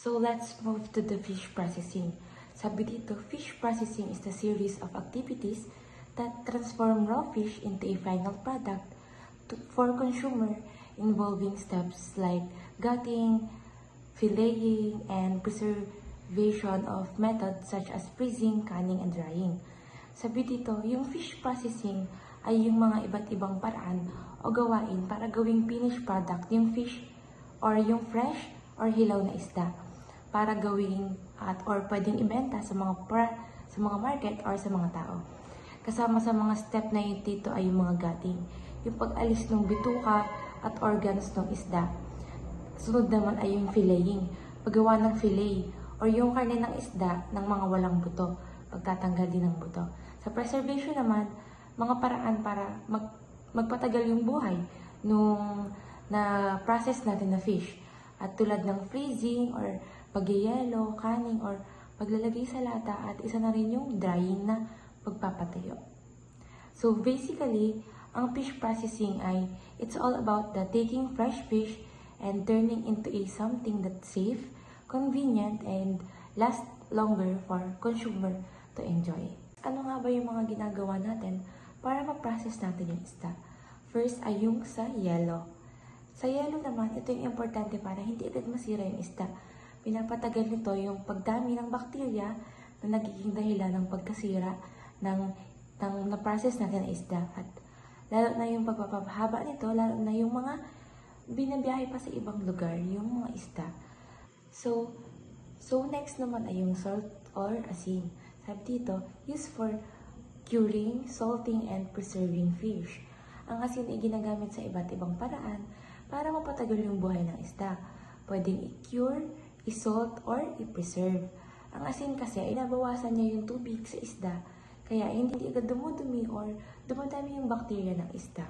So let's move to the fish processing. Sabi dito, fish processing is the series of activities that transform raw fish into a final product for consumer, involving steps like gutting, filleting, and preservation of methods such as freezing, canning, and drying. Sabi dito, yung fish processing ay yung mga iba't ibang paraan o gawain para gawing finished product yung fish or yung fresh or hilaw na isda para gawing or pwedeng ibenta sa mga market or sa mga tao. Kasama sa mga step na yun dito ay yung mga gutting, yung pag-alis ng bituka at organs ng isda. Sunod naman ay yung filleting, paggawa ng fillet or yung karne ng isda ng mga walang buto, pagtatanggal din ng buto. Sa preservation naman, mga paraan para magpatagal yung buhay nung na-process natin na fish. At tulad ng freezing or pag-yelo, canning, or paglalagay sa lata, at isa na rin yung drying na pagpapatayo. So basically, ang fish processing ay it's all about the taking fresh fish and turning into something that's safe, convenient, and last longer for consumer to enjoy. Ano nga ba yung mga ginagawa natin para ma-process natin yung isda? First ay yung sa yelo. Sa yelo naman, ito yung importante para hindi agad masira yung isda. Pinapatagal nito yung pagdami ng bakterya na nagiging dahilan ng pagkasira ng na-process natin na isda. At lalo na yung pagpapahaba nito, lalo na yung mga binabiyahe pa sa ibang lugar, yung mga isda. So next naman ay yung salt or asin. Sabi dito, used for curing, salting, and preserving fish. Ang asin ay ginagamit sa iba't ibang paraan para mapatagal yung buhay ng isda. Pwedeng i-cure, i-salt, or i-preserve. Ang asin kasi ay nabawasan niya yung tubig sa isda, kaya hindi agad dumudumi or dumadami yung bakterya ng isda.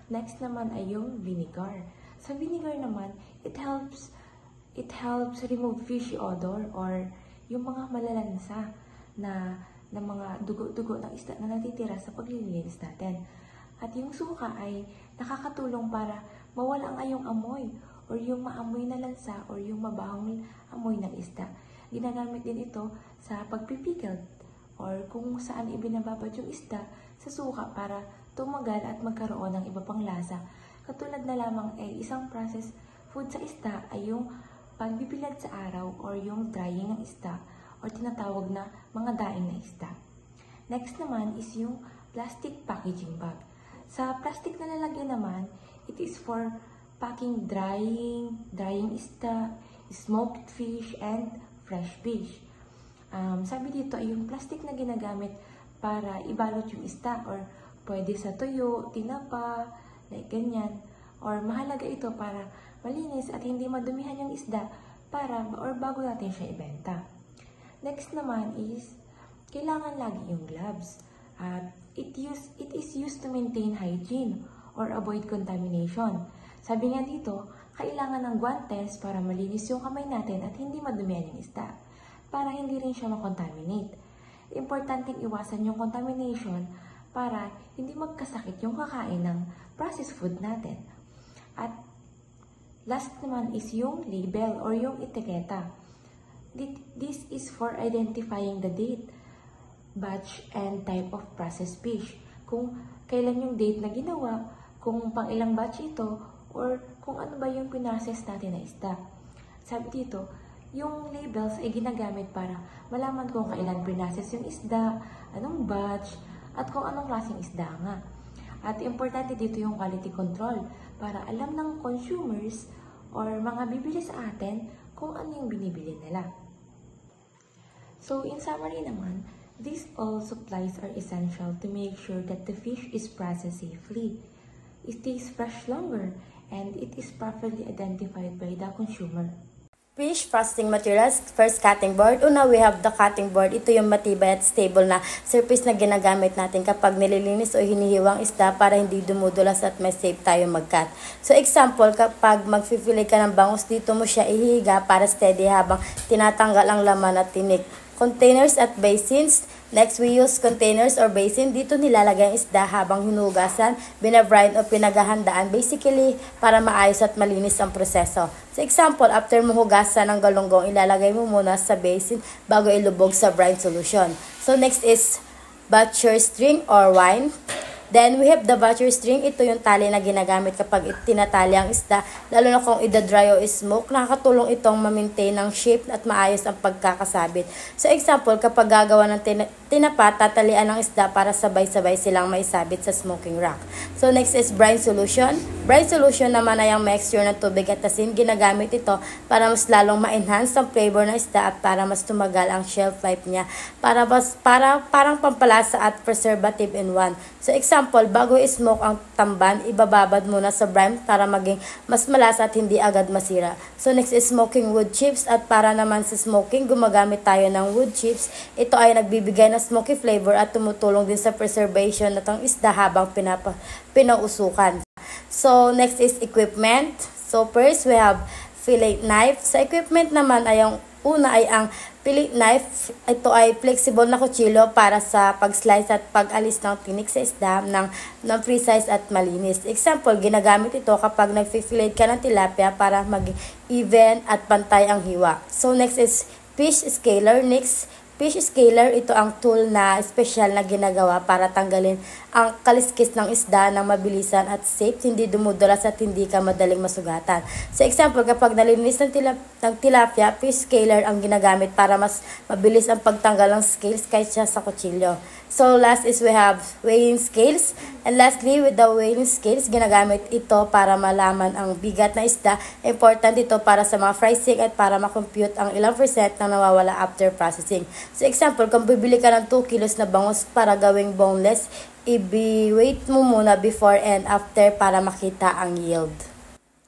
Next naman ay yung vinegar. Sa vinegar naman, it helps remove fishy odor or yung mga malalansa na mga dugo-dugo ng isda na natitira sa paglilinis natin. At yung suka ay nakakatulong para mawala ang ayong amoy or yung maamoy na lansa or yung mabahong amoy ng isda. Ginagamit din ito sa pagpipickled or kung saan ibinababad yung isda sa suka para tumagal at magkaroon ng iba pang lasa. Katulad na lamang ay isang processed food sa isda ay yung pagbibilad sa araw or yung drying ng isda or tinatawag na mga daing na isda. Next naman is yung plastic packaging bag. Sa plastic na lalagyan naman, it is for packing drying isda, smoked fish, and fresh fish. Sabi dito ay yung plastic na ginagamit para ibalot yung isda or pwede sa tuyo, tinapa, like ganyan. Or mahalaga ito para malinis at hindi madumihan yung isda bago natin siya ibenta. Next naman is, kailangan lagi yung gloves. It is used to maintain hygiene or avoid contamination. Sabi nga dito, kailangan ng guantes para malinis yung kamay natin at hindi madumihan yung isda, para hindi rin siya makontaminate. Importanteng iwasan yung contamination para hindi magkasakit yung kakain ng processed food natin. At last naman is yung label or yung etiketa. This is for identifying the date, batch, and type of processed fish. Kung kailan yung date na ginawa, kung pang ilang batch ito, or kung ano ba yung pinrocess natin na isda. Sabi dito, yung labels ay ginagamit para malaman kung kailan pinrocess yung isda, anong batch, at kung anong klaseng isda nga. At importante dito yung quality control para alam ng consumers or mga bibili sa atin kung ano yung binibili nila. So in summary naman, these all supplies are essential to make sure that the fish is processed safely, it stays fresh longer, and it is properly identified by the consumer. Fish processing materials, first cutting board. Una, we have the cutting board. Ito yung matibay at stable na surface na ginagamit natin kapag nililinis o hinihiwang isda para hindi dumudulas at may safe tayo mag-cut. So example, kapag mag-fillet ka ng bangus, dito mo siya ihiga para steady habang tinatanggal ang laman at tinik. Containers at basins, Next, we use containers or basin. Dito nilalagay ang isda habang hinugasan, binabrine o pinaghahandaan. Basically, para maayos at malinis ang proseso. Sa example, after mo hugasan ng galunggong, ilalagay mo muna sa basin bago ilubog sa brine solution. So next is butcher string or wine. Then, we have the butcher string. Ito yung tali na ginagamit kapag tinatali ang isda. Lalo na kung ida-dry o smoke, nakakatulong itong ma-maintain ng shape at maayos ang pagkakasabit. So, example, kapag gagawa ng tinapa, tatalian ng isda para sabay-sabay silang maisabit sa smoking rack. So, next is brine solution. Brine solution naman ay ang mixture ng tubig at asin. Ginagamit ito para mas lalong ma-enhance ang flavor ng isda at para mas tumagal ang shelf life niya. Parang pampalasa at preservative in one. So, example, bago i-smoke ang tamban, ibababad muna sa brine para maging mas malasa at hindi agad masira. So, next is smoking wood chips. At para naman sa smoking, gumagamit tayo ng wood chips. Ito ay nagbibigay ng smoky flavor at tumutulong din sa preservation ng isda habang pinausukan. So, next is equipment. So, first, we have fillet knife. Sa equipment naman ay ang una ay ang fillet knife. Ito ay flexible na kutsilyo para sa pag-slice at pag-alis ng tinik sa isda ng precise at malinis. Example, ginagamit ito kapag nag-fillet ka ng tilapia para maging even at pantay ang hiwa. So, next is fish scaler. Next, fish scaler, ito ang tool na special na ginagawa para tanggalin ang kaliskis ng isda ng mabilisan at safe, hindi dumudulas at hindi ka madaling masugatan. So example, kapag nalinis ng tilapia, fish scaler ang ginagamit para mas mabilis ang pagtanggal ng scales kaysa sa kutsilyo. So last is we have weighing scales. And lastly, with the weighing scales, ginagamit ito para malaman ang bigat na isda. Important ito para sa mga pricing at para makompute ang ilang percent na nawawala after processing. So example, kung bibili ka ng 2 kilos na bangus para gawing boneless, i-weight mo muna before and after para makita ang yield.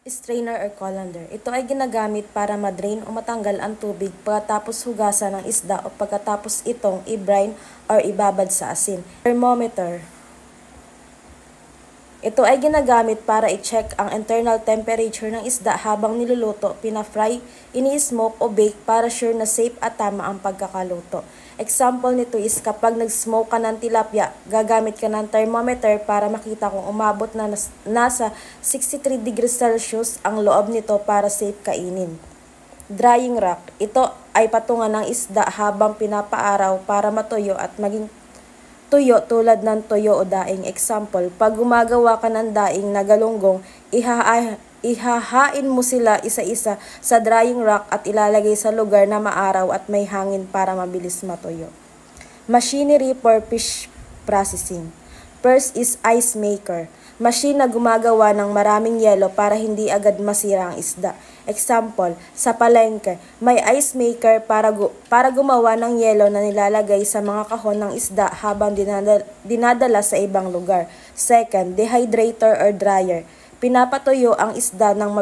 Strainer or colander. Ito ay ginagamit para madrain o matanggal ang tubig pagkatapos hugasan ng isda o pagkatapos itong i-brine or ibabad sa asin. Thermometer. Ito ay ginagamit para i-check ang internal temperature ng isda habang niluluto, pina-fry, ini-smoke o bake para sure na safe at tama ang pagkakaluto. Example nito is kapag nag-smoke ka ng tilapia, gagamit ka ng thermometer para makita kung umabot na nasa 63 degrees Celsius ang loob nito para safe kainin. Drying rack. Ito ay patungan ng isda habang pinapaaraw para matuyo at maging tuyo tulad ng tuyo o daing. Example, pag gumagawa ka ng daing na galunggong, ihahain mo sila isa-isa sa drying rack at ilalagay sa lugar na maaraw at may hangin para mabilis matuyo. Machinery for fish processing. First is ice maker. Machine na gumagawa ng maraming yelo para hindi agad masira ang isda. Example, sa palengke, may ice maker para gumawa ng yelo na nilalagay sa mga kahon ng isda habang dinadala sa ibang lugar. Second, dehydrator or dryer. Pinapatuyo ang isda ng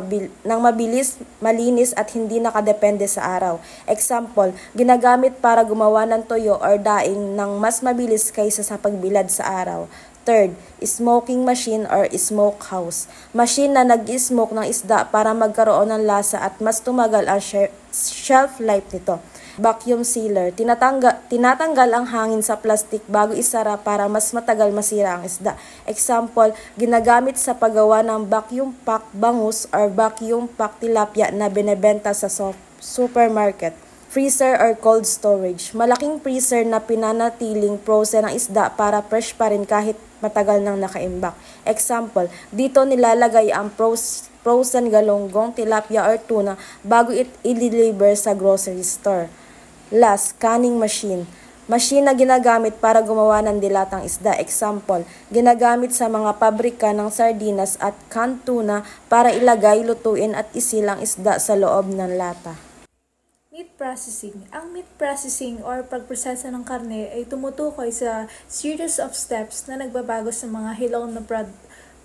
mabilis, malinis at hindi nakadepende sa araw. Example, ginagamit para gumawa ng tuyo or daing ng mas mabilis kaysa sa pagbilad sa araw. Third, smoking machine or smokehouse. Machine na nag-smoke ng isda para magkaroon ng lasa at mas tumagal ang shelf life nito. Vacuum sealer. Tinatanggal ang hangin sa plastic bago isara para mas matagal masira ang isda. Example, ginagamit sa paggawa ng vacuum pack bangus or vacuum pack tilapia na binebenta sa supermarket. Freezer or cold storage. Malaking freezer na pinanatiling frozen ang isda para fresh pa rin kahit matagal nang nakaimbak. Example, dito nilalagay ang frozen galunggong, tilapia or tuna bago i-deliver sa grocery store. Last, canning machine. Machine na ginagamit para gumawa ng dilatang isda. Example, ginagamit sa mga pabrika ng sardinas at canned tuna para ilagay, lutuin at isilang isda sa loob ng lata. Meat processing. Ang meat processing or pagprosesa ng karne ay tumutukoy sa series of steps na nagbabago sa mga hilaw na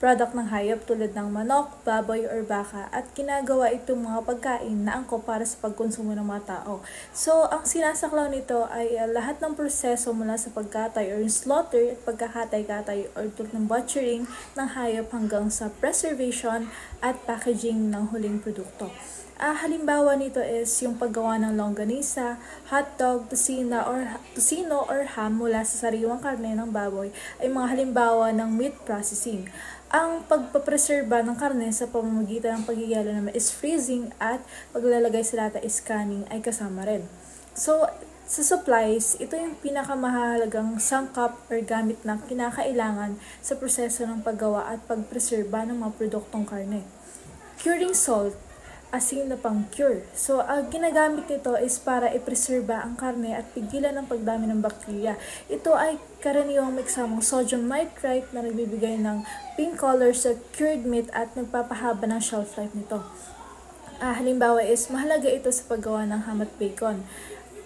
product ng hayop tulad ng manok, baboy, or baka at ginagawa itong mga pagkain na angkop para sa pagkonsumo ng mga tao. So, ang sinasaklaw nito ay lahat ng proseso mula sa pagkatay or slaughter at pagkakatay-katay or tulad ng butchering ng hayop hanggang sa preservation at packaging ng huling produkto. Halimbawa nito is yung paggawa ng longganisa, hotdog, tocino or ham mula sa sariwang karne ng baboy ay mga halimbawa ng meat processing. Ang pagpapreserba ng karne sa pamamagitan ng pagyayalo naman is freezing at paglalagay sa lata is canning ay kasama rin. So, sa supplies, ito yung pinakamahalagang sangkap or gamit na kinakailangan sa proseso ng paggawa at pagpreserba ng mga produktong karne. Curing salt, asin na pang cure. So, ginagamit nito is para i-preserba ang karne at pigilan ang pagdami ng bakterya. Ito ay karaniwang may kasamang sodium nitrite na nagbibigay ng pink color sa cured meat at nagpapahaba ng shelf life nito. Halimbawa is mahalaga ito sa paggawa ng ham at bacon.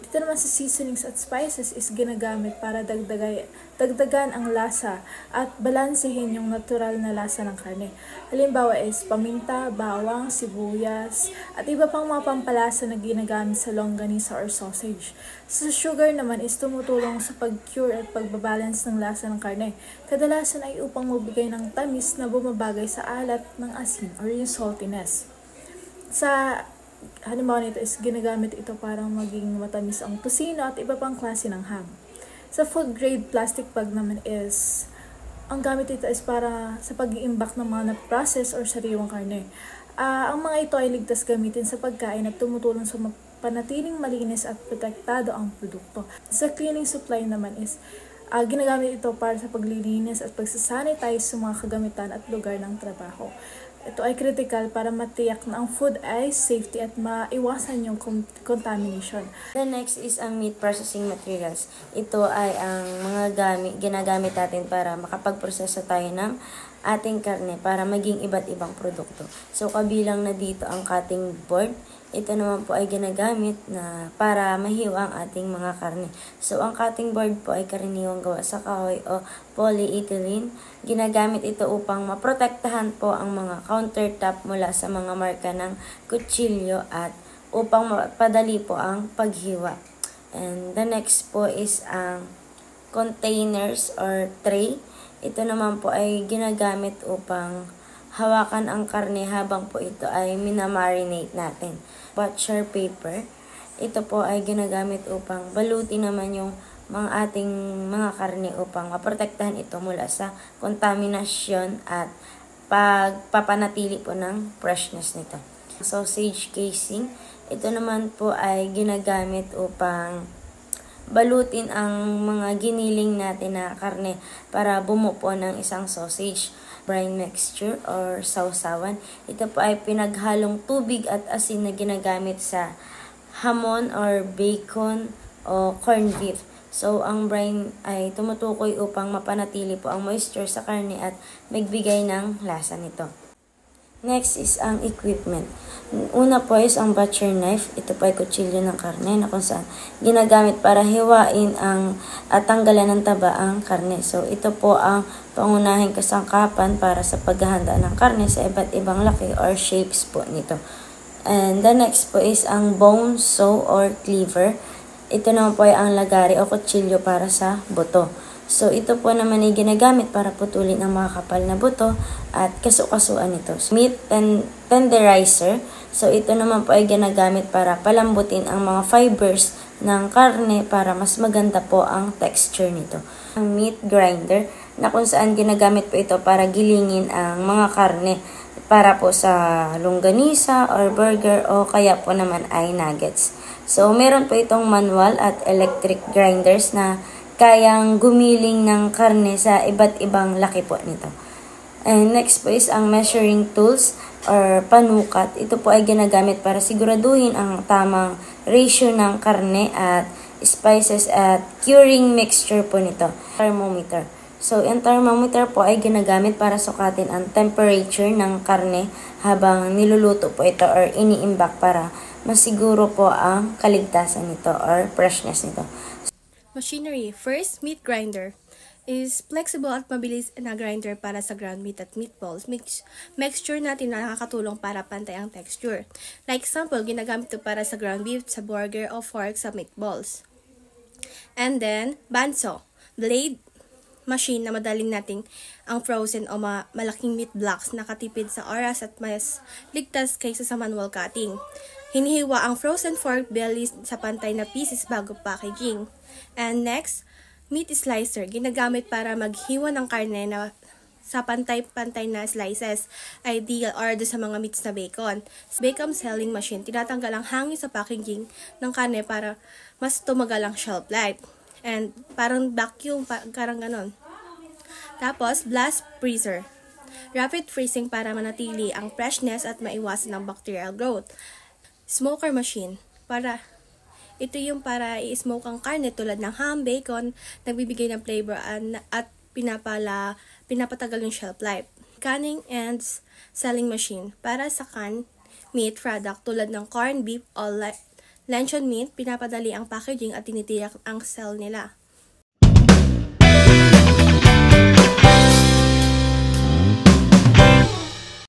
Dito naman sa seasonings at spices is ginagamit para dagdagan ang lasa at balansehin yung natural na lasa ng karne. Halimbawa is paminta, bawang, sibuyas, at iba pang mga pampalasa na ginagamit sa longganisa or sausage. Sa sugar naman is tumutulong sa pag-cure at pagbabalance ng lasa ng karne. Kadalasan ay upang magbigay ng tamis na bumabagay sa alat ng asin or yung saltiness. Halimbawa nito is ginagamit ito para maging matamis ang tocino at iba pang klase ng ham. Sa food grade plastic bag naman is, ang gamit ito is para sa pag-iimbak ng mga na-process or sariwang karne. Ang mga ito ay ligtas gamitin sa pagkain at tumutulong sa panatiling malinis at protektado ang produkto. Sa cleaning supply naman is, ginagamit ito para sa paglilinis at pagsasanitize sa mga kagamitan at lugar ng trabaho. Ito ay critical para matiyak na ang food ay safety at maiwasan yung contamination. The next is ang meat processing materials. Ito ay ang mga ginagamit natin para makapagproseso tayo ng ating karne para maging iba't ibang produkto. So, kabilang na dito ang cutting board. Ito naman po ay ginagamit na para mahiwa ang ating mga karne. So, ang cutting board po ay karaniwang gawa sa kahoy o polyethylene. Ginagamit ito upang maprotektahan po ang mga countertop mula sa mga marka ng kutsilyo at upang mapadali po ang paghiwa. And the next po is ang containers or tray. Ito naman po ay ginagamit upang hawakan ang karne habang po ito ay minamarinate natin. Butcher paper. Ito po ay ginagamit upang balutin naman yung ating mga karne upang maprotektahan ito mula sa kontaminasyon at pagpapanatili po ng freshness nito. Sausage casing. Ito naman po ay ginagamit upang balutin ang mga giniling natin na karne para bumuo po ng isang sausage. Brine mixture or sausawan. Ito po ay pinaghalong tubig at asin na ginagamit sa hamon or bacon o corned beef. So, ang brine ay tumutukoy upang mapanatili po ang moisture sa karne at magbigay ng lasa nito. Next is ang equipment. Una po is ang butcher knife. Ito po ay kutsilyo ng karne na kung saan ginagamit para hiwain at tanggalan ng taba ang karne. So, ito po ang pangunahing kasangkapan para sa paghahanda ng karne sa iba't ibang laki or shapes po nito. And the next po is ang bone saw or cleaver. Ito naman po ay ang lagari o kutsilyo para sa buto. So, ito po naman ay ginagamit para putulin ang mga kapal na buto at kasu-kasuan nito. Meat tenderizer. So, ito naman po ay ginagamit para palambutin ang mga fibers ng karne para mas maganda po ang texture nito. Ang meat grinder na kung saan ginagamit po ito para gilingin ang mga karne para po sa longganisa or burger o kaya po naman ay nuggets. So, meron po itong manual at electric grinders na kayang gumiling ng karne sa iba't ibang laki po nito. And next po is ang measuring tools or panukat. Ito po ay ginagamit para siguraduhin ang tamang ratio ng karne at spices at curing mixture po nito. Thermometer. So, yung thermometer po ay ginagamit para sukatin ang temperature ng karne habang niluluto po ito or iniimbak para masiguro po ang kaligtasan nito or freshness nito. Machinery. First, meat grinder is flexible at mabilis na grinder para sa ground meat at meatballs. Mixture natin na nakakatulong para pantay ang texture. Like example, ginagamit ito para sa ground beef, sa burger, o fork sa meatballs. And then, bandsaw. Blade machine na madaling nating ang frozen o malaking meat blocks na katipid sa oras at mas ligtas kaysa sa manual cutting. Hinihiwa ang frozen pork belly sa pantay na pieces bago packaging. And next, meat slicer, ginagamit para maghiwa ng karne na sa pantay-pantay na slices, ideal or sa mga meats na bacon. Bacon selling machine, tinatanggal ang hangin sa packaging ng karne para mas tumagal ang shelf life. And parang vacuum, parang ganon. Tapos, blast freezer, rapid freezing para manatili ang freshness at maiwasan ang bacterial growth. Smoker machine, ito yung para i-smoke ang karne tulad ng ham, bacon, nagbibigay ng flavor at pinapatagal yung shelf life. Canning and selling machine, para sa canned meat product tulad ng corned beef o luncheon meat, pinapadali ang packaging at tinitiyak ang sell nila.